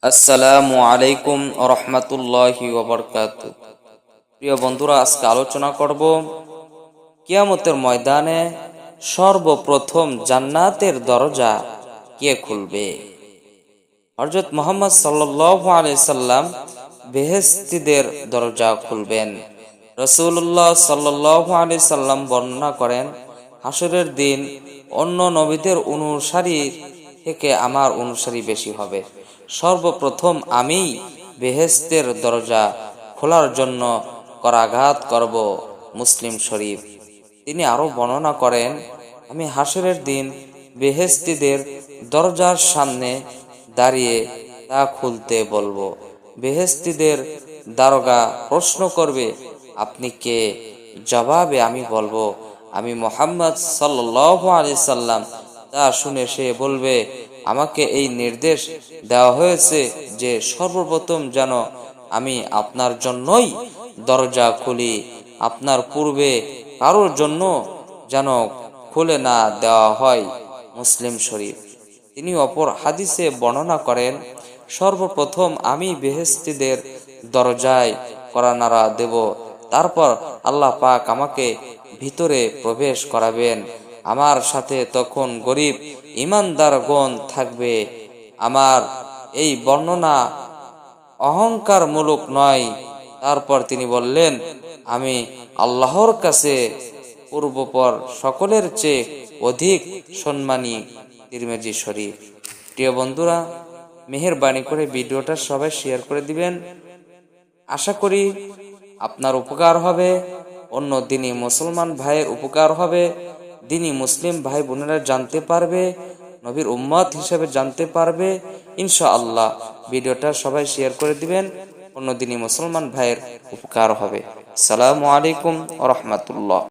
আসসালামু আলাইকুম রহমতুল্লাহি ওয়া বারাকাতুহু। প্রিয় বন্ধুরা, আজকে আলোচনা করব কিয়ামতের ময়দানে সর্বপ্রথম জান্নাতের দরজা কে খুলবে। হযরত মুহাম্মদ সাল্লাল্লাহু আলাইহি সাল্লাম বেহেশতীদের দরজা খুলবেন। রাসূলুল্লাহ সাল্লাল্লাহু আলাইহি সাল্লাম বর্ণনা করেন, হাসরের দিন অন্য নবীদের অনুসারী থেকে আমার অনুসারী বেশি হবে। সর্বপ্রথম আমি বেহেশতের দরজা খোলার জন্য করাঘাত করব। মুসলিম শরীফ। তিনি আরো বর্ণনা করেন, আমি হাসরের দিন বেহেশতীদের দরজার সামনে দাঁড়িয়ে তা খুলতে বলবো। বেহেশতীদের দারোগা প্রশ্ন করবে, আপনি কে? জবাবে আমি বলবো, আমি মুহাম্মদ সাল্লাল্লাহু আলাইহি সাল্লাম। তা শুনে সে বলবে, আমাকে এই নির্দেশ দেওয়া হয়েছে যে সর্বপ্রথম যেন আমি আপনার জন্যই দরজা খুলি, আপনার পূর্বে কারোর জন্য যেন খুলে না দেওয়া হয়। মুসলিম শরীফ। তিনি অপর হাদিসে বর্ণনা করেন, সর্বপ্রথম আমি বেহেশতীদের দরজায় কড়া নাড়া দেব, তারপর আল্লাহ পাক আমাকে ভিতরে প্রবেশ করাবেন। আমার সাথে তখন গরিব ঈমানদারগণ থাকবে। আমার এই বর্ণনা অহংকারমূলক নয়। তারপর তিনি বললেন, আমি আল্লাহর কাছে পূর্বপর সকলের চেয়ে অধিক সম্মানী। তিরমিজি শরীফ। প্রিয় বন্ধুরা, মেহেরবানি করে ভিডিওটা সবাই শেয়ার করে দিবেন। আশা করি আপনার উপকার হবে, অন্য দিনী মুসলমান ভাইয়ের উপকার হবে, দিনী মুসলিম ভাই বোনেরা জানতে পারবে, নবীর উম্মত হিসেবে জানতে পারবে। ইনশাআল্লাহ ভিডিওটা সবাই শেয়ার করে দিবেন, অন্য দিনী মুসলমান ভাইয়ের উপকার হবে। আসসালামু আলাইকুম ওয়া রাহমাতুল্লাহ।